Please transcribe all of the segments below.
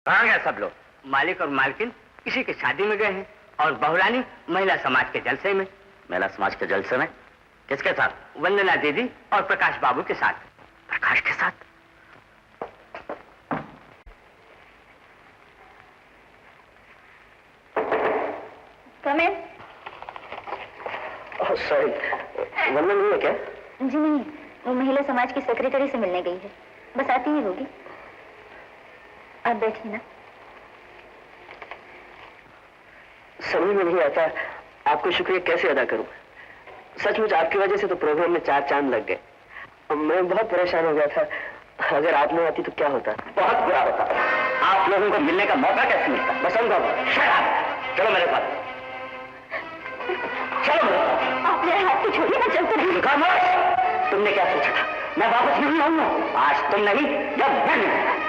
कहाँ गए सब लोग? मालिक और मालकिन किसी की शादी में गए हैं और बहुरानी महिला समाज के जलसे में। महिला समाज के जलसे में? किसके साथ? वंदना दीदी और प्रकाश बाबू के साथ। प्रकाश के साथ? कमेन। सॉरी, वंदना नहीं है क्या? जी नहीं, वो महिला समाज की सेक्रेटरी से मिलने गई है, बस आती ही होगी। आप बैठिए ना। समझ में नहीं आता आपको शुक्रिया कैसे अदा करूं। सचमुच आपकी वजह से तो प्रोग्राम में 4 चांद लग गए। मैं बहुत परेशान हो गया था, अगर आप नहीं आती तो क्या होता? बहुत बुरा होता। आप लोगों को मिलने का मौका कैसे मिलता? बसंत बाबू, चलो मेरे पास, चलो मेरे पास। आप मेरे हाथ को छोड़िए ना, चलते रहिए। तुमने क्या सोचा था? मैं वापस नहीं आऊंगा। आज तुम नहीं, जब मैं नहीं।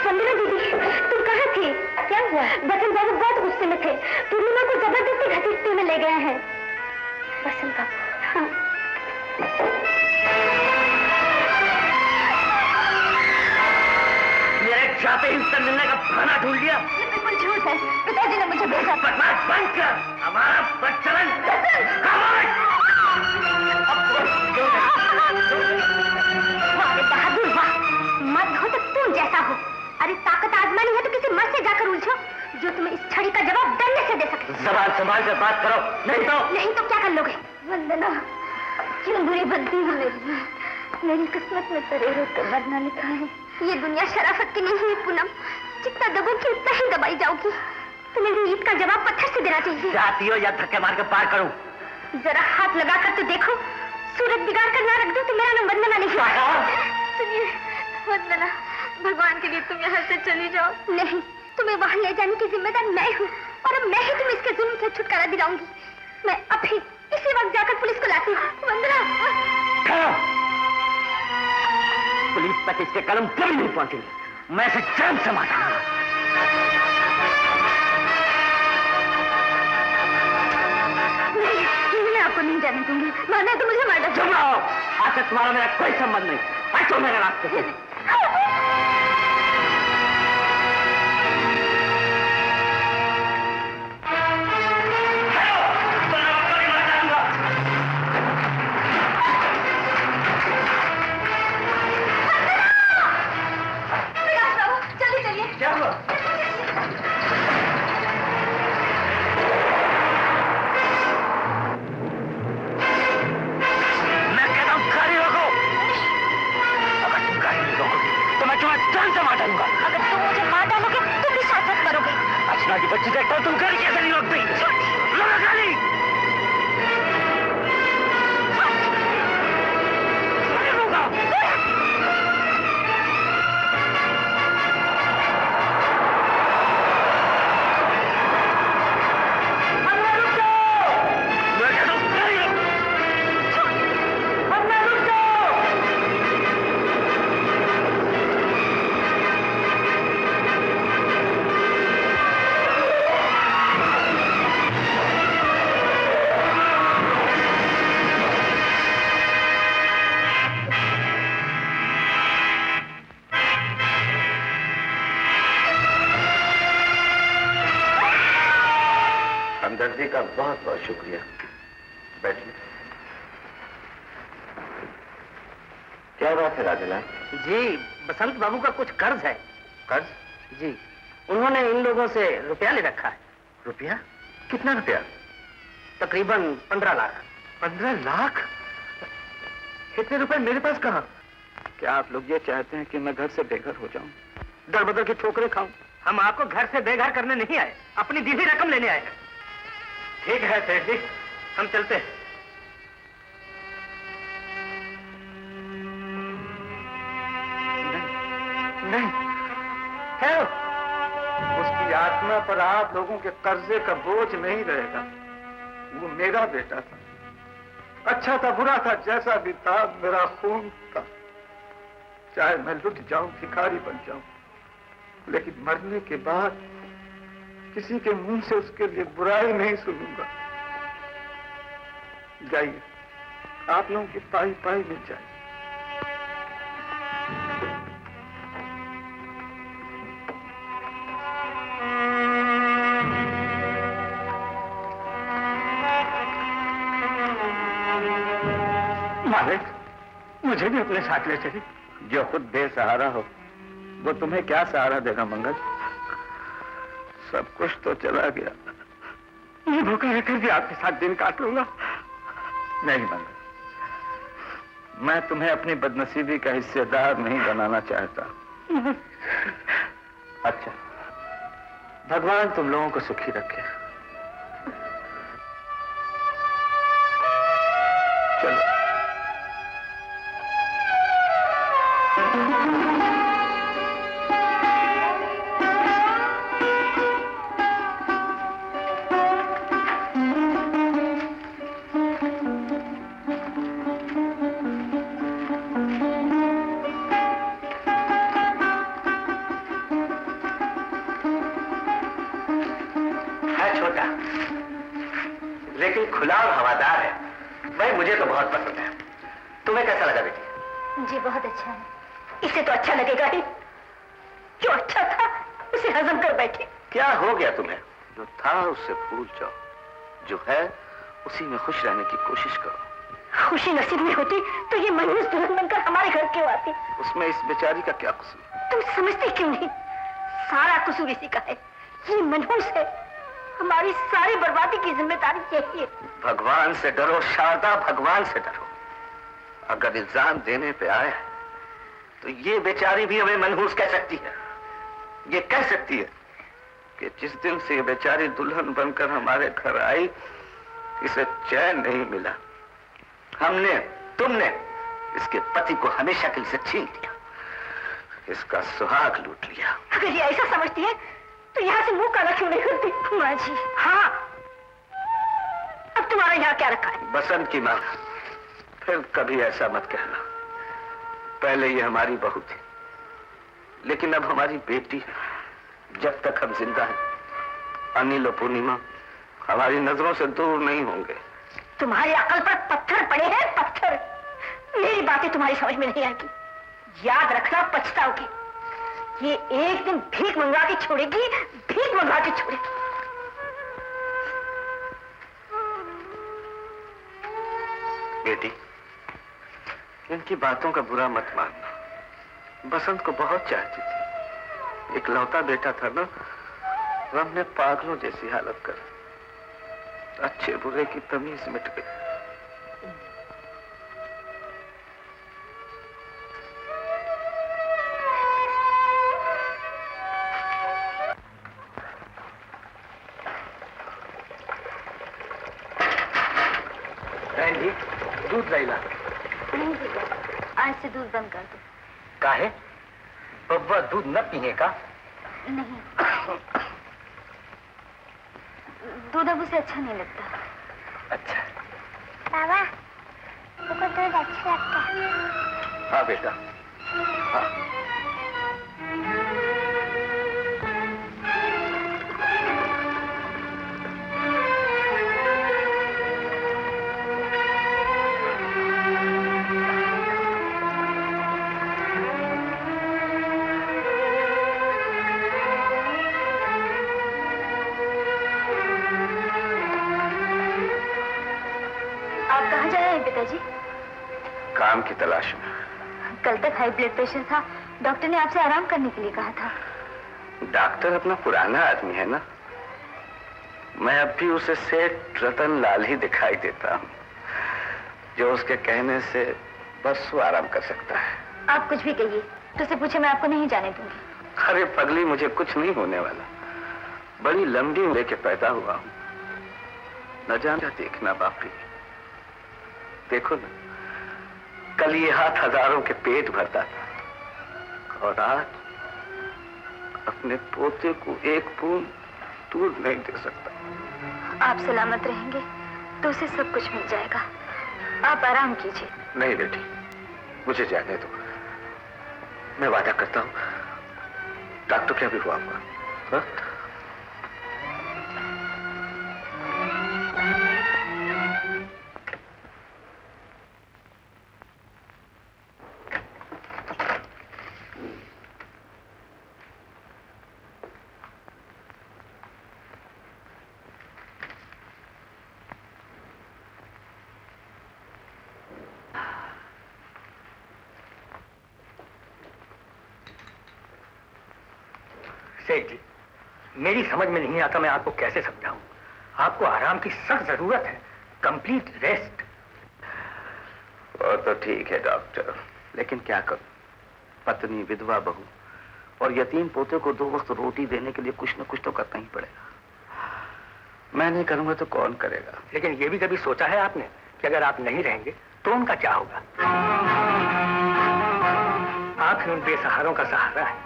वंदना दीदी, तुम कहाँ थी? क्या हुआ? बसंत बाबू बहुत गुस्से में थे, पूर्णिमा को जबरदस्ती घसीटते में ले गए हैं। बसंत बाबू? हाँ। मेरे जाते ही उससे मिलने का बहाना ढूंढ लिया। ये बिल्कुल झूठ है, पिताजी ने मुझे भेजा। बकवास बंद कर, हमारा प्रचलन। वाह बहादुर वाह, मत हो तो तुम जैसा हो। अरे ताकत आजमानी है तो किसी मर्द से जाकर उलझो जो तुम्हें इस छड़ी का जवाब डरने से दे सके। सवाल संभाल कर बात करो, नहीं तो क्या कर लोगे? वंदना, क्यों बुरी बनती है मेरी किस्मत में तरेरों का मरना लिखा है। ये दुनिया शराफत की नहीं है पूनम, जितना दबोगी उतना ही दबाई जाओगी। तो मेरी ईद का जवाब पत्थर से देना चाहिए। जाती हो या धक्के मार कर पार करूं? जरा हाथ लगा कर तो देखो, सूरत बिगाड़ कर ना रख दो तो मेरा नाम वंदना नहीं। सुनिए वंदना, भगवान के लिए तुम यहाँ से चली जाओ। नहीं, तुम्हें वहाँ ले जाने की जिम्मेदार मैं हूँ और अब मैं ही तुम्हें इसके जुल्म से छुटकारा दिलाऊंगी। मैं अभी इसी वक्त जाकर पुलिस को लाती हूँ। वंदना, पुलिस तक इसके कलम कभी नहीं पहुंचेंगे। मैं इसे जान से मारूंगा। मैं आपको नहीं जाने दूंगी, माना तो मुझे मार दो। चुप रहो, आज तक तुम्हारा मेरा कोई संबंध नहीं। हटो मेरे रास्ते से। जल्दी चलिए। क्या हुआ? अगर तुम मुझे मार डालोगे तो भी साथ मरोगे। अच्छा की बच्ची देखता तुम गाड़ी कैसे नहीं रोकती? लगा गाड़ी। हमदर्दी का बहुत बहुत शुक्रिया। बैठिए। क्या बात है राजलाल? जी, बसंत बाबू का कुछ कर्ज है। कर्ज? जी, उन्होंने इन लोगों से रुपया ले रखा है। रुपया? कितना रुपया? तकरीबन 15 लाख। 15 लाख? इतने रुपए मेरे पास कहाँ? क्या आप लोग ये चाहते हैं कि मैं घर से बेघर हो जाऊं, दर बदर की ठोकरें खाऊं? हम आपको घर से बेघर करने नहीं आए, अपनी दी हुई रकम लेने आए हैं। ठीक है सेठ जी, हम चलते हैं। नहीं, है उसकी आत्मा पर आप लोगों के कर्जे का बोझ नहीं रहेगा। वो मेरा बेटा था, अच्छा था बुरा था जैसा भी था, मेरा खून था। चाहे मैं लुट जाऊं, भिखारी बन जाऊं, लेकिन मरने के बाद किसी के मुंह से उसके लिए बुराई नहीं सुनूंगा। जाइए, आप लोगों की पाई पाई मिल जाए। मुझे भी अपने साथ ले चली। जो खुद बेसहारा हो वो तुम्हें क्या सहारा देगा मंगल? सब कुछ तो चला गया। मैं भूखा रहकर भी आपके साथ दिन काट लूंगा। नहीं मंगल, मैं तुम्हें अपनी बदनसीबी का हिस्सेदार नहीं बनाना चाहता। अच्छा, भगवान तुम लोगों को सुखी रखे। चलो। लेकिन खुला और हवादार है। भाई मुझे तो बहुत पसंद है। तुम्हें कैसा लगा बेटी? मुझे बहुत अच्छा है। इसे तो अच्छा लगेगा ही। जो अच्छा था उसे हजम कर बैठे। क्या हो गया तुम्हें? जो था उससे भूल जाओ, जो है उसी में खुश रहने की कोशिश करो। खुशी नसीब में होती तो ये मनहूस दुल्हन बनकर हमारे घर क्यों आती? उसमें इस बेचारी का क्या कसूर? तुम समझते क्यों नहीं? सारा कसूर इसी का है। ये मनहूस है। हमारी सारी बर्बादी की जिम्मेदारी यही है। भगवान से डरो शारदा, भगवान से डरो। अगर इल्जाम देने पे आए तो ये बेचारी भी हमें मनहूस कह सकती है। ये कह सकती है कि जिस दिन से ये बेचारी दुल्हन बनकर हमारे घर आई इसे चैन नहीं मिला। हमने, तुमने इसके पति को हमेशा के लिए छीन लिया, इसका सुहाग लूट लिया। अगर ये ऐसा समझती है तो यहाँ से मुंह काला क्यों नहीं करती? माँ जी। हाँ, अब तुम्हारा यहाँ क्या रखा है? बसंत की मां, फिर कभी ऐसा मत कहना। पहले ये हमारी बहू थी, लेकिन अब हमारी बेटी है। जब तक हम जिंदा हैं, अनिल और पूर्णिमा हमारी नजरों से दूर नहीं होंगे। तुम्हारी अकल पर पत्थर पड़े हैं, पत्थर। मेरी बातें तुम्हारी समझ में नहीं आती। याद रखना, पछताओगी। ये एक दिन भीख मंगवा के छोड़ेगी, भीख मंगवा के छोड़ेगी। बेटी, इनकी बातों का बुरा मत मानना। बसंत को बहुत चाहती थी। एक लौता बेटा था ना, हमने पागलों जैसी हालत कर अच्छे बुरे की तमीज मिट गई। दूध लैला नहीं भैया, आज से दूध बंद कर दो। काहे? बब्बा दूध न पीने का? नहीं, दूध अब उसे अच्छा नहीं लगता। अच्छा। बाबा, तुमको दूध अच्छा लगता है? हाँ बेटा, हाँ। पिताजी? काम की तलाश में। कल तक हाई ब्लड प्रेशर था, डॉक्टर ने आपसे आराम करने के लिए कहा था। डॉक्टर अपना पुराना आदमी है ना, मैं अब भी उसे सेठ रतन लाल ही दिखाई देता हूँ, जो उसके कहने से बस वो आराम कर सकता है। आप कुछ भी कहिए, तो उसे पूछे, मैं आपको नहीं जाने दूंगी। अरे पगली, मुझे कुछ नहीं होने वाला। बड़ी लंबी उम्र के पैदा हुआ हूँ, न जाना देखना बापी। देखो ना, कल ये हाथ हजारों के पेट भरता था और आज अपने पोते को एक बूंद दूध नहीं दे सकता। आप सलामत रहेंगे तो उसे सब कुछ मिल जाएगा। आप आराम कीजिए। नहीं बेटी, मुझे जाने दो। मैं वादा करता हूँ, डॉक्टर क्या भी हुआ होगा। हाँ? सेठ जी, मेरी समझ में नहीं आता मैं आपको कैसे समझाऊं। आपको आराम की सख्त जरूरत है, कंप्लीट रेस्ट। वो तो ठीक है डॉक्टर, लेकिन क्या करूं? पत्नी, विधवा बहू और यतीम पोते को 2 वक्त रोटी देने के लिए कुछ न कुछ तो करना ही पड़ेगा। मैं नहीं करूंगा तो कौन करेगा? लेकिन ये भी कभी सोचा है आपने कि अगर आप नहीं रहेंगे तो उनका क्या होगा? आप ही उन बेसहारों का सहारा है।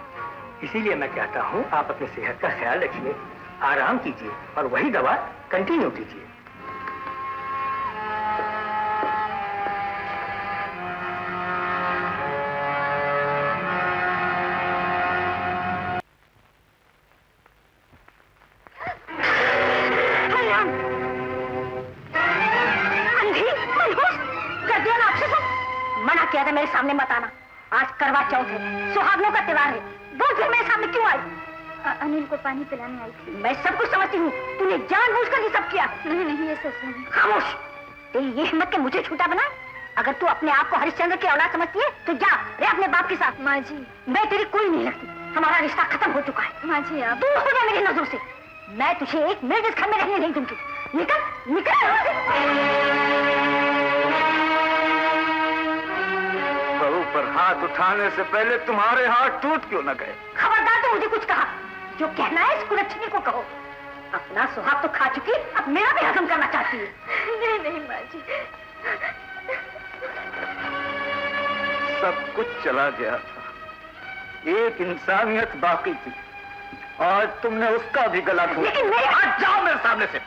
इसीलिए मैं कहता हूं आप अपनी सेहत का ख्याल रखिए, आराम कीजिए और वही दवा कंटिन्यू कीजिए। मना किया था मेरे सामने मत आना। आज करवा चौथ है, सुहागनों का त्योहार है, वो फिर मेरे सामने क्यों आई? अनिल को पानी पिलाने आई थी। मैं सब कुछ समझती हूँ, तूने जानबूझकर ये सब किया। नहीं नहीं, ये सच नहीं। खामोश! तेरी ये हिम्मत के मुझे झूठा बना? अगर तू अपने आप को हरिश्चंद्र की औलाद समझती है तो जा रे अपने बाप के साथ। माँ जी, मैं तेरी कोई नहीं लगती। हमारा रिश्ता खत्म हो चुका है। माँ जी, आप दूर हो जा मेरी नजरों से। मैं तुझे 1 मिनट इस घर में रहने नहीं दूंगी। निकल निकल यहाँ से। बहू पर हाथ उठाने से पहले तुम्हारे हाथ टूट क्यों न गए? खबरदार तो मुझे कुछ कहा। जो कहना है इस कुलच्छनी को कहो। अपना सुहाग तो खा चुकी, अब मेरा भी हजम करना चाहती है। नहीं नहीं माँ जी, सब कुछ चला गया था, एक इंसानियत बाकी थी। आज तुमने उसका भी गला घोटा। लेकिन मेरे हाथ जाओ मेरे सामने से।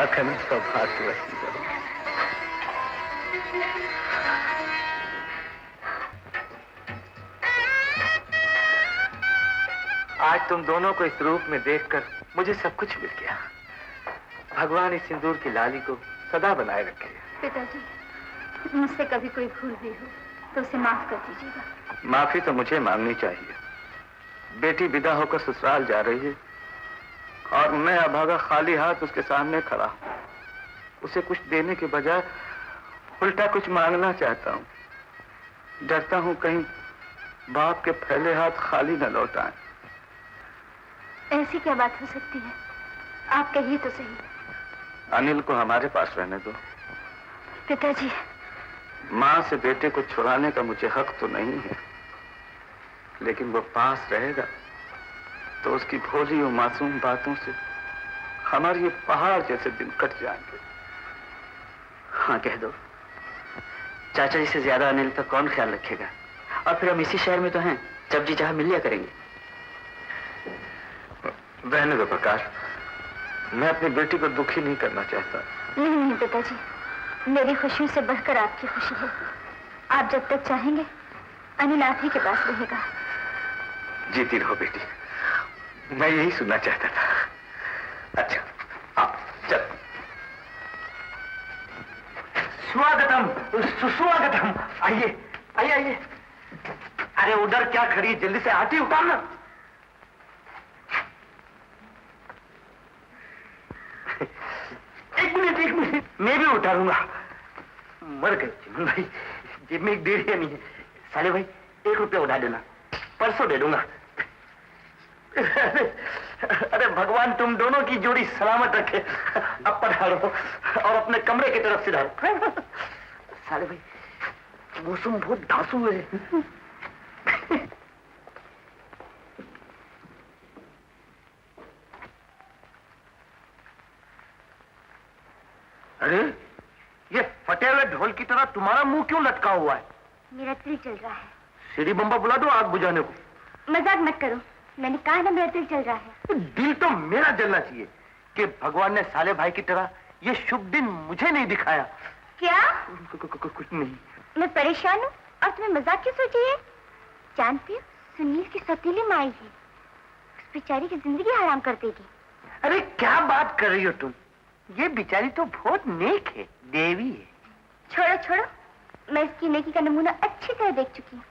अखंड सौभाग्य रखी करो। आज तुम दोनों को इस रूप में देखकर मुझे सब कुछ मिल गया। भगवान इस सिंदूर की लाली को सदा बनाए रखे। पिताजी, मुझसे कभी कोई भूल भी हो तो उसे माफ कर दीजिएगा। माफी तो मुझे मांगनी चाहिए। बेटी विदा होकर ससुराल जा रही है और मैं अभागा खाली हाथ उसके सामने खड़ा हूं। उसे कुछ देने के बजाय उल्टा कुछ मांगना चाहता हूं। डरता हूं कहीं बाप के फैले हाथ खाली न लौट आए। ऐसी क्या बात हो सकती है? आप कहिए तो सही। अनिल को हमारे पास रहने दो। पिताजी, माँ से बेटे को छुड़ाने का मुझे हक तो नहीं है, लेकिन वो पास रहेगा तो उसकी भोली और मासूम बातों से हमारे ये पहाड़ जैसे दिन कट जाएंगे। हाँ कह दो। चाचा जी से ज्यादा अनिल का कौन ख्याल रखेगा? और फिर हम इसी शहर में तो हैं, जब जी चाहे मिल लिया करेंगे। रहने दो प्रकाश, मैं अपनी बेटी को दुखी नहीं करना चाहता। नहीं नहीं पिताजी, मेरी खुशियों से बढ़कर आपकी खुशी है। आप जब तक चाहेंगे अनिल आप ही के पास रहेगा। जीती रहो बेटी, मैं यही सुनना चाहता था। अच्छा आओ चल। स्वागतम, सुस्वागतम। आइए आइए आइए। अरे उधर क्या खड़ी, जल्दी से आटी उतारना। एक मिनट, मैं भी उतारूंगा। मर गए चिमन भाई, जेब में 1.5 नहीं है। साले भाई 1 रुपया उठा देना, परसों दे दूंगा। अरे भगवान तुम दोनों की जोड़ी सलामत रखे। अब पधारो और अपने कमरे की तरफ सिधारो। साले भाई मौसम बहुत धांसू है। अरे ये फटे हुए ढोल की तरह तुम्हारा मुंह क्यों लटका हुआ है? मेरा दिल चल रहा है। सीढ़ी बम्बा बुला दो आग बुझाने को। मजाक मत करो, मैंने कहा ना मेरा दिल चल रहा है। दिल तो मेरा जलना चाहिए कि भगवान ने साले भाई की तरह ये शुभ दिन मुझे नहीं दिखाया। क्या? कुछ नहीं। मैं परेशान हूँ और तुम्हें मजाक क्यों सोची है? जानती हो सुनील की सतीली माई है, उस बेचारी की जिंदगी हराम कर देगी। अरे क्या बात कर रही हो तुम? ये बेचारी तो बहुत नेक है, देवी है। छोड़ो छोड़ो, मैं इसकी नेकी का नमूना अच्छी तरह देख चुकी हूँ।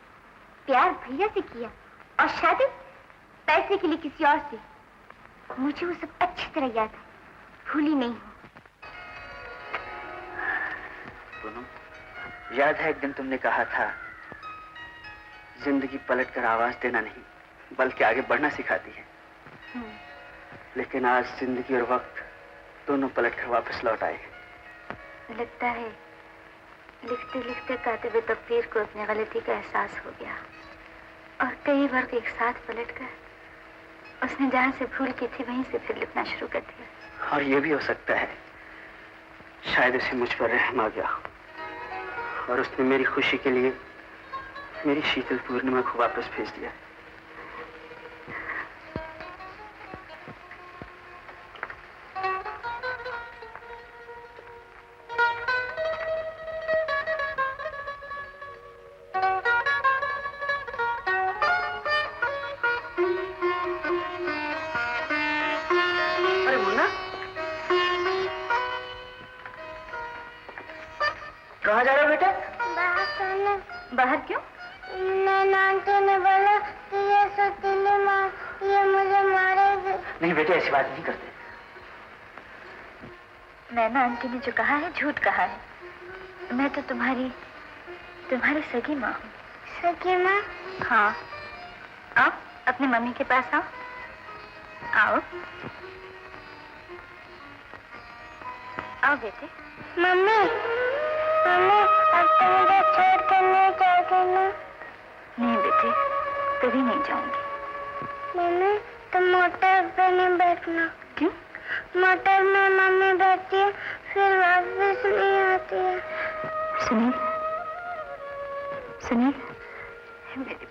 प्यार भैया से किया और शादी पैसे के लिए किसी और से। मुझे वो सब अच्छी तरह याद है, भूली नहीं हूँ। याद है एक दिन तुमने कहा था जिंदगी पलट कर आवाज देना नहीं बल्कि आगे बढ़ना सिखाती है। लेकिन आज जिंदगी और वक्त दोनों पलट कर वापस लौट आए। लगता है लिखते लिखते कातिब तकदीर को अपनी गलती का एहसास हो गया और कई वर्ग एक साथ पलट कर उसने जहां से भूल की थी वहीं से फिर लिखना शुरू कर दिया। और ये भी हो सकता है शायद उसे मुझ पर रहम आ गया और उसने मेरी खुशी के लिए मेरी शीतल पूर्णिमा को वापस भेज दिया। अरे मुन्ना, कहाँ जा रहे हो बेटा? बाहर क्यों? आंटी ने बोला कि ये सतीली माँ ये मुझे मारेगी। नहीं बेटे, ऐसी बात नहीं करते। नैना आंटी ने जो कहा है झूठ कहा है। मैं तो तुम्हारी सगी माँ हूँ। सगी माँ? हाँ, आओ अपनी मम्मी के पास आओ। आओ आओ बेटे। मम्मी मम्मी अब तो मुझे छोड़ कर नहीं जाओगी ना? नहीं बेटे, कभी नहीं जाऊंगी। मम्मी तुम मोटर पे नहीं बैठना। क्यों? मोटर में मम्मी बैठती है फिर वापस नहीं आती है। सुनिए सुनिए, मेरे